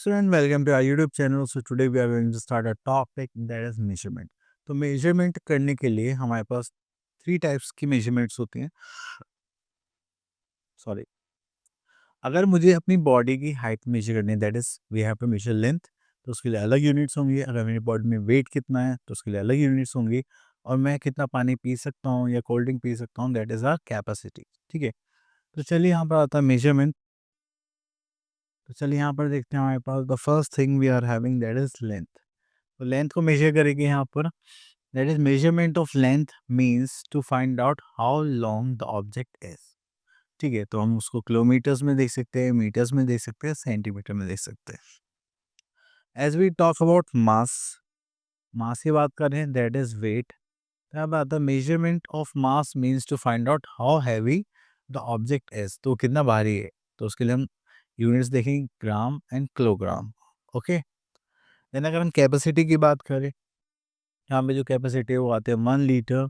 student, welcome to our YouTube channel. So today we are going to start a topic that is measurement. तो measurement करने के लिए हमारे पास three types की measurements होती हैं. सॉरी, अगर मुझे अपनी बॉडी की हाइट मेजर करनी है, that is we have to measure length, तो उसके लिए अलग यूनिट्स होंगी. अगर मेरी बॉडी में वेट कितना है तो उसके लिए अलग यूनिट्स होंगी. और मैं कितना पानी पी सकता हूँ या कोल्ड ड्रिंक पी सकता हूँ, दैट इज आर कैपेसिटी. ठीक है, तो चलिए यहाँ पर आता है मेजरमेंट. तो चलिए यहाँ पर देखते हैं हमारे पास the first thing we are having that is length. तो लेंथ को मेजर करेंगे यहाँ पर. That is measurement of length means to find out how long the object is. ठीक है, तो हम उसको किलोमीटर्स में देख सकते हैं, मीटर्स में देख सकते हैं, सेंटीमीटर में देख सकते हैं. As we talk about mass, mass की बात करें दैट इज वेट. अब आता है measurement of mass means to find out how heavy the object is, तो कितना भारी है. तो उसके लिए हम यूनिट्स देखेंगे gram and kilogram. Okay, then अगर हम कैपेसिटी की बात करें, यहाँ पे जो कैपेसिटी है वो आते हैं 1 litre,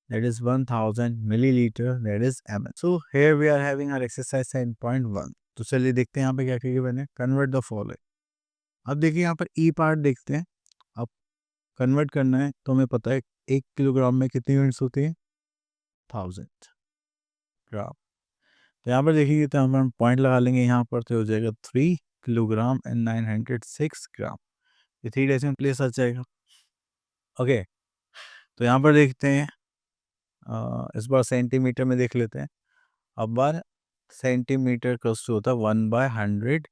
that is 1000 milliliter, that is ml. So here we are having our exercise 10.1. तो चलिए देखते हैं यहाँ पे क्या किया मैंने. Convert the following. अब देखिए यहाँ पर ई पार्ट देखते हैं. अब कन्वर्ट करना है तो हमें पता है 1 किलोग्राम में कितनी यूनिट्स होती है, 1000 ग्राम. तो यहाँ पर देखिए तो हम पॉइंट लगा लेंगे यहाँ पर, तो हो जाएगा 3 किलोग्राम एंड 906 ग्राम. ये 3 डेसिमल प्लेस आ जाएगा. ओके, तो यहाँ पर देखते हैं इस बार सेंटीमीटर में देख लेते हैं. अब बार सेंटीमीटर का होता है 1/100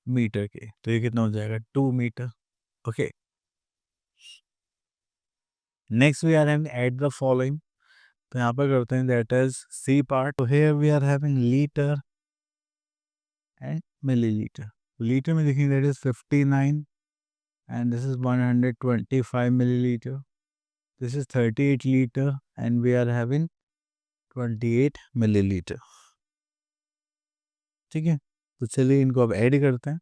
मीटर के, तो ये कितना हो जाएगा 2 metre. Okay, next we are having add the following. तो यहाँ पर करते हैं दैट इज सी पार्ट. तो here we are having litre and millilitre. Litre में देखेंगे that is 59 and this is 125 millilitre. This is 38 litre and we are having 28 millilitre. ठीक है, तो चलिए इनको अब ऐड करते हैं.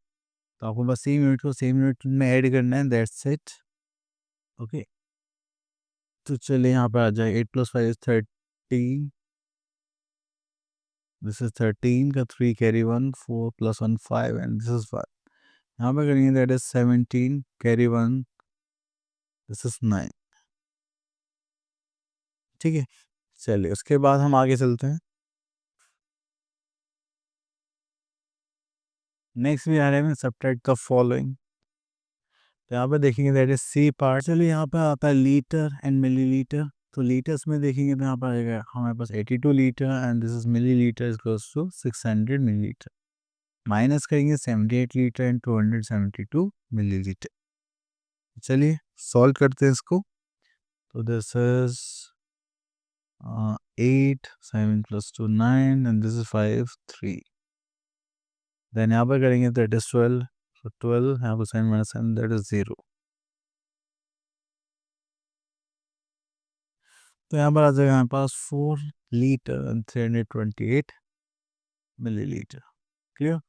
तो आपको बस सेम यूनिट को सेम यूनिट में ऐड करना है, दैट्स इट. ओके, तो चलिए यहाँ पर आ जाए 8 + 5 = 13. दिस इज 13 का 3 कैरी 1, 4 + 1 5 एंड दिस इज 5. यहाँ पर करेंगे that is 17 carry 1, this is 9. ठीक है, चलिए उसके बाद हम आगे चलते हैं. Next we are having subtract the following. तो यहाँ पर देखेंगे दैट इज सी पार्ट. चलिए यहाँ पर आता है लीटर एंड मिलीलीटर. तो लीटर्स में देखेंगे तो यहाँ पर आएगा हमारे पास 82 litre and this is millilitre is close to 600 millilitre. Minus करेंगे 78 लीटर एंड 272 मिलीलीटर. चलिए सॉल्व करते हैं इसको. तो this is 8, 7 + 2 9 and this is 5 3. Then यहाँ पर करेंगे दैट इज 12. तो 12 यहाँ पर 7 - 7 दैट इज 0. तो यहाँ पर आ जाएगा हमारे पास 4 लीटर एंड 328 मिलीलीटर. क्लियर.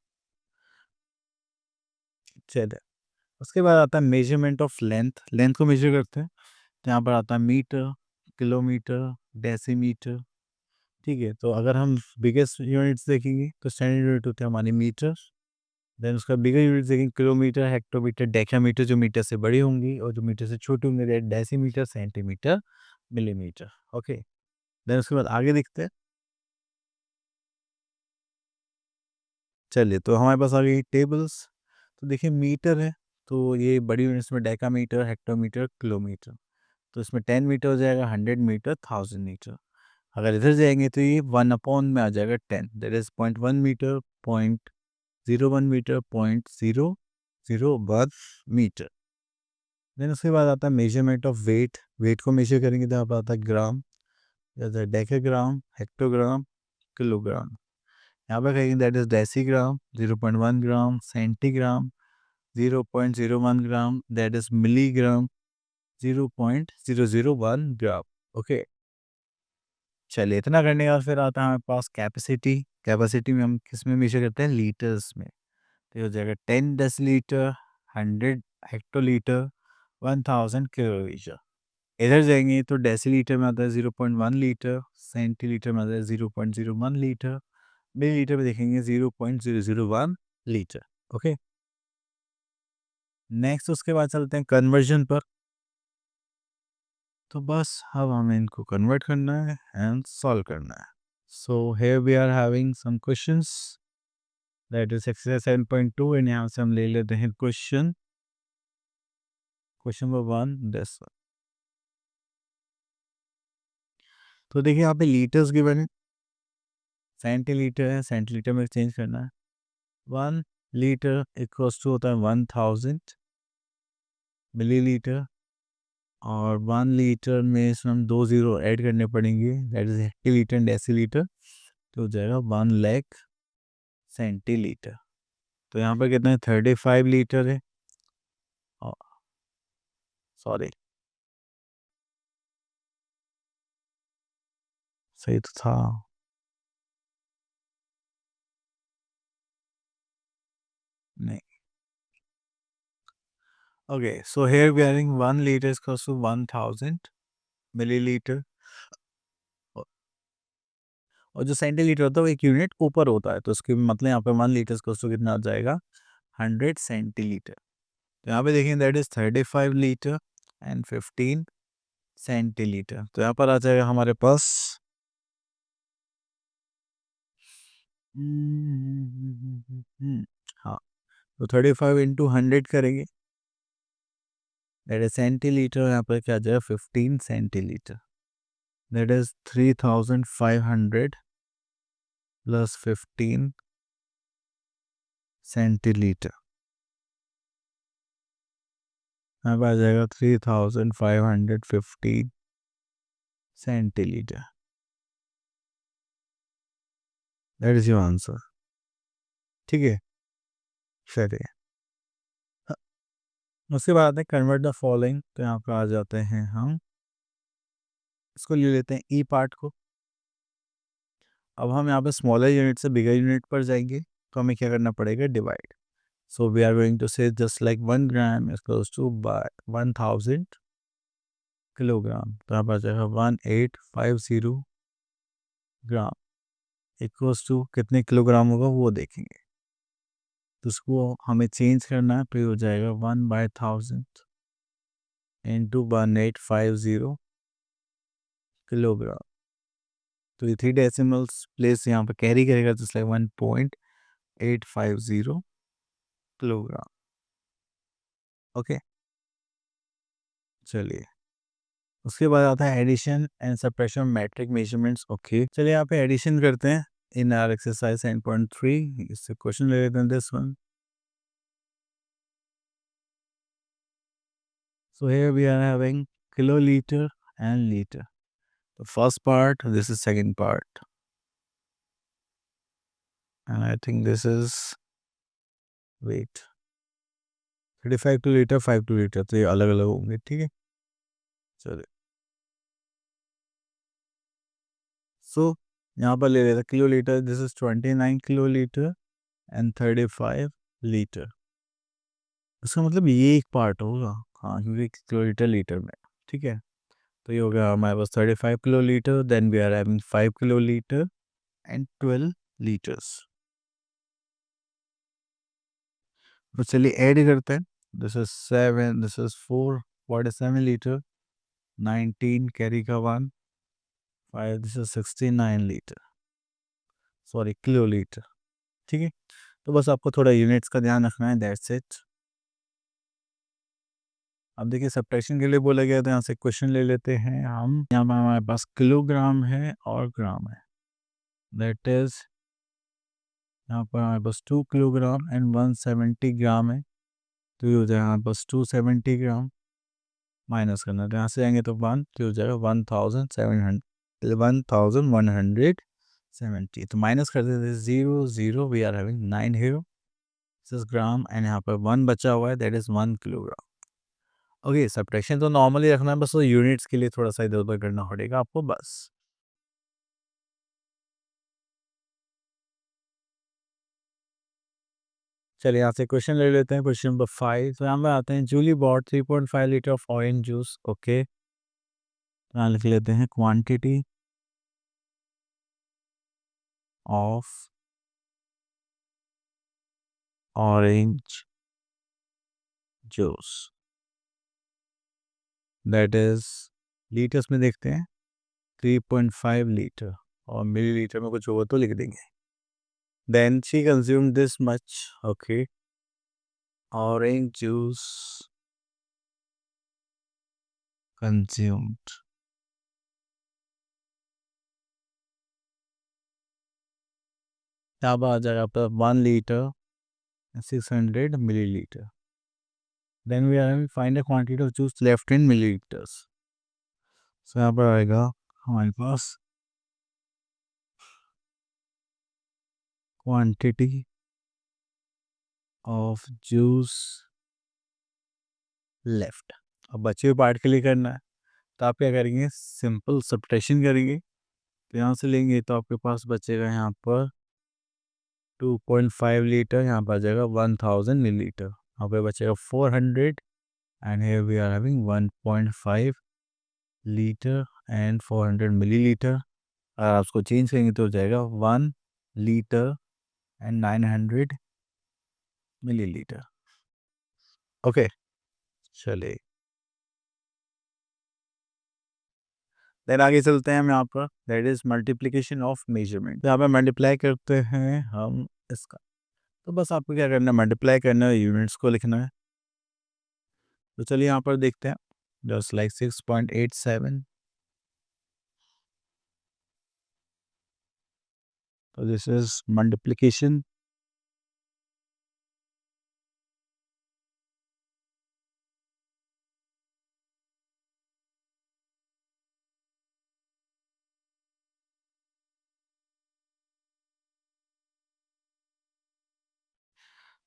चलिए उसके बाद आता है मेजरमेंट ऑफ लेंथ. लेंथ को मेजर करते हैं. तो यहाँ पर आता है मीटर, किलोमीटर, डेसीमीटर. ठीक है, तो अगर हम बिगेस्ट यूनिट्स देखेंगे तो स्टैंडर्ड यूनिट होते हैं हमारी मीटर. देन उसका बिगर यूनिट देखेंगे किलोमीटर, हेक्टोमीटर, डेकामीटर जो मीटर से बड़ी होंगी, और जो मीटर से छोटी होंगी decimetre, centimetre, millimetre. Okay, then उसके बाद आगे देखते हैं. चलिए तो हमारे पास आ गई टेबल्स. तो देखिए मीटर है, तो ये बड़ी यूनिट्स में डेकामीटर, हेक्टोमीटर, किलोमीटर. तो इसमें 10 मीटर हो जाएगा, 100 मीटर, 1000 मीटर. अगर इधर जाएंगे तो ये 1 में आ जाएगा 10, that is 0.1 metre, 0.01 metre, 0.001 metre. Then उसके बाद आता है मेजरमेंट ऑफ वेट. वेट को मेजर करेंगे तो यहाँ पर आता है ग्राम, जैसे डेकाग्राम, हेक्टोग्राम, किलोग्राम. यहाँ पर कहेंगे that is decigram, 0.1 gram, centigram 0.01 gram, that is milligram 0.001 gram. Okay, चलिए इतना करने के बाद फिर आता है हमारे पास कैपेसिटी. कैपेसिटी में हम किस में मेजर करते हैं, लीटर्स में. तो ये हो जाएगा 10 डेसीलीटर, 100 हेक्टोलीटर, 1000 किलोलीटर. इधर जाएंगे तो डेसीलीटर में आता है 0.1 लीटर, सेंटीलीटर में आता है 0.01 लीटर, मिलीलीटर में देखेंगे 0.001 लीटर. ओके, नेक्स्ट उसके बाद चलते हैं कन्वर्जन पर। तो बस अब हमें इनको कन्वर्ट करना है एंड सॉल्व करना है। So here we are having some questions, that is exercise 7.2 and यहाँ से हम ले लेते हैं क्वेश्चन नंबर 1 दिस वन। तो देखिए यहाँ पे लीटर्स गिवन है, सेंटीलीटर है, सेंटीलीटर में चेंज करना है। 1 लीटर इक्वल्स टू होता है 1000 मिलीलीटर, और 1 लीटर में इसमें हम 2 ज़ीरो ऐड करने पड़ेंगे, दैट इज हेक्टीलीटर एंड डेसीलीटर, तो हो जाएगा 1 लाख सेंटीलीटर। तो यहाँ पर कितना है 35 लीटर है, सॉरी सही तो था। नहीं, okay so here we are having 1 litre is equals to 1000 millilitre, और जो सेंटीलीटर होता है वो एक यूनिट ऊपर होता है, तो उसके मतलब यहाँ पे 1 लीटर इक्वल्स टू कितना आ जाएगा 100 सेंटीलीटर। तो यहाँ पे देखें that is 35 litre and 15 centilitre, तो यहाँ पर आ जाएगा हमारे पास हाँ, तो 35 इंटू 100 करेंगे, दैट इज सेंटीलीटर, यहाँ पर क्या आ जाएगा 15 centilitre, that is 3500 plus 15 centilitre, यहाँ पर आ जाएगा 3515 centilitre, that is your answer. ठीक है, चलिए उसके बाद है कन्वर्ट द फॉलोइंग, तो यहाँ पे आ जाते हैं हम, इसको ले लेते हैं ई पार्ट को। अब हम यहाँ पे स्मॉलर यूनिट से बिगर यूनिट पर जाएंगे, तो हमें क्या करना पड़ेगा divide. So we are going to say just like 1 gram is close to by 1000 kilogram, तो यहाँ पर आ जाएगा 1850 ग्राम इक्वल्स टू कितने किलोग्राम होगा वो देखेंगे, तो उसको हमें चेंज करना है, तो हो जाएगा 1/1000 इंटू 1850 किलोग्राम, तो ये 3 डेसिमल्स प्लेस यहाँ पे कैरी करेगा, जस्ट लाइक 1.850 किलोग्राम। ओके, चलिए उसके बाद आता है addition and subtraction metric measurements. Okay, चलिए यहाँ पे एडिशन करते हैं इन आर एक्सरसाइज 10.3, इससे क्वेश्चन ले लेते हैं this one. So here we are having kilolitre and litre, the first part, this is second part, and I think this is, wait, 35 two litre 5 two litre, तो ये अलग अलग होंगे, ठीक है। चलिए सो यहाँ पर ले लेते हैं kilo litre, this is 29 kilo litre and 35 litre, इसका मतलब ये एक पार्ट होगा, हाँ क्योंकि किलो लीटर लीटर में, ठीक है। तो ये हो गया हमारे पास 35 kilo litre, then we are having 5 kilo litre and 12 litres. तो चलिए ऐड करते हैं, this is 7, this is 4, 47 litre, 19 carry का 1, 5, this is 69 litre, sorry kilo litre, ठीक है। तो बस आपको थोड़ा यूनिट्स का ध्यान रखना है, दैट्स इट। अब देखिए सब्ट्रैक्शन के लिए बोला गया, तो यहाँ से क्वेश्चन ले लेते हैं हम, यहाँ पर हमारे पास किलोग्राम है और ग्राम है, दैट इज यहाँ पर हमारे पास 2 किलोग्राम एंड 170 ग्राम है, तो ये हो जाएगा हमारे पास 270 ग्राम, माइनस करना, तो यहाँ से आएंगे तो 1, तो हो जाएगा 1170, तो माइनस कर देते 0 0, we are having 9 zero, this gram, and यहाँ पर 1 बचा हुआ है, that is 1 kilogram. Okay, subtraction तो नॉर्मली रखना है, बस वो यूनिट्स के लिए थोड़ा सा इधर उधर करना पड़ेगा आपको बस। चलिए यहाँ से क्वेश्चन ले लेते हैं, क्वेश्चन नंबर 5, तो यहाँ पे आते हैं Julie bought 3.5 litre of orange juice. Okay, यहाँ लिख लेते हैं quantity of orange juice, that is litres में देखते हैं 3.5 लीटर, और मिलीलीटर में कुछ होगा तो लिख देंगे. Then she consume this much. Okay, orange juice consumed. अब आ जाएगा आपका 1 litre 600 milliliter. Then we are find a quantity of juice left in milliliters. So यहाँ पर आएगा हमारे पास quantity of juice left. अब बचे हुए पार्ट के लिए करना है, तो आप क्या करेंगे, सिंपल सब्ट्रैक्शन करेंगे. तो यहाँ से लेंगे तो आपके पास बचेगा यहाँ पर 2.5 लीटर, यहाँ पर आ जाएगा 1000 मिलीलीटर, यहाँ पे बचेगा 400, and here we are having 1.5 litre and 400 millilitre. अगर आप उसको चेंज करेंगे तो हो जाएगा 1 लीटर and 900 मिलीलीटर. ओके, चलिए देन आगे चलते हैं हम यहाँ पर. That is multiplication of measurement. यहाँ पे मल्टीप्लाई करते हैं हम इसका. तो बस आपको क्या करना है, मल्टीप्लाई करना है, यूनिट्स को लिखना है. तो चलिए यहाँ पर देखते हैं. Just like 6.87. तो दिस इज मल्टीप्लिकेशन.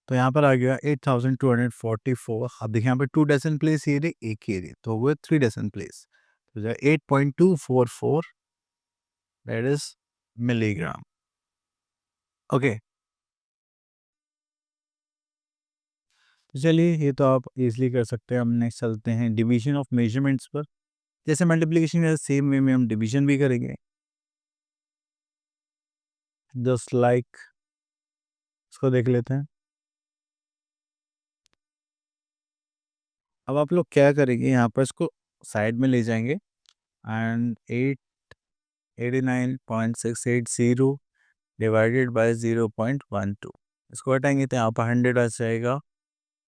तो यहाँ पर आ गया 8244. अब देखिए यहाँ पर 2 डेसिमल प्लेस ये रहे, एक ये रहे, तो वो 3 डेसिमल प्लेस. तो जो 8.244, दैट इज मिलीग्राम. ओके, तो चलिए ये तो आप इजीली कर सकते हैं. हम नेक्स्ट चलते हैं डिवीजन ऑफ मेजरमेंट्स पर. जैसे मल्टीप्लिकेशन के सेम वे में हम डिवीजन भी करेंगे. जस्ट लाइक इसको देख लेते हैं. अब आप लोग क्या करेंगे, यहाँ पर इसको साइड में ले जाएंगे एंड 889.680 डिवाइडेड बाय 0.12. इसको हटाएंगे तो यहाँ पर 100 आ जाएगा.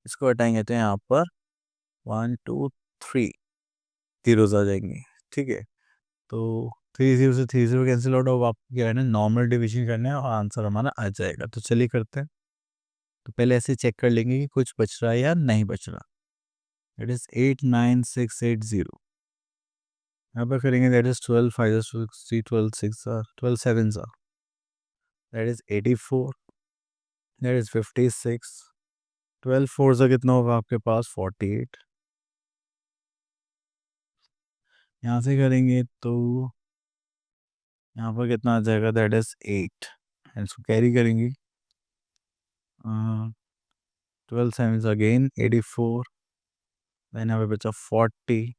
इसको हटाएंगे तो यहाँ पर 1 2 3 जीरोज आ जाएंगे. ठीक है, तो 30 से 30 कैंसिल आउट. अब आपको क्या है ना, नॉर्मल डिवीजन करना है और आंसर हमारा आ जाएगा. तो चलिए करते हैं. तो पहले ऐसे चेक कर लेंगे कि कुछ बच रहा है या नहीं बच रहा. That is 89680. यहाँ पर करेंगे that is 12 5 60 12 6 12 7 that is 84. That is 56. 12 4 से कितना होगा आपके पास 48. यहाँ से करेंगे तो यहाँ पर कितना आ जाएगा, दैट इज 8. इसको कैरी करेंगे. 12 7 अगेन 84. देन यहाँ पे बचा 40.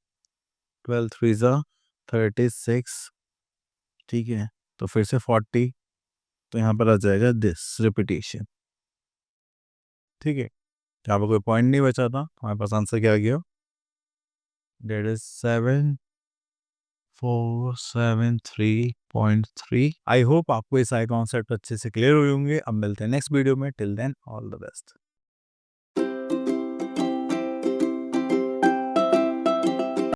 12 3 36. ठीक है, तो फिर से 40. तो यहाँ पर आ जाएगा दिस रिपीटेशन. ठीक है, तो यहाँ पर कोई पॉइंट नहीं बचा था. हमारे पास आंसर क्या आ गया, डेट इज 7473.3. आई होप आपको ये सारे कॉन्सेप्ट अच्छे से क्लियर हुए होंगे. अब मिलते हैं नेक्स्ट वीडियो में. Till then all the best.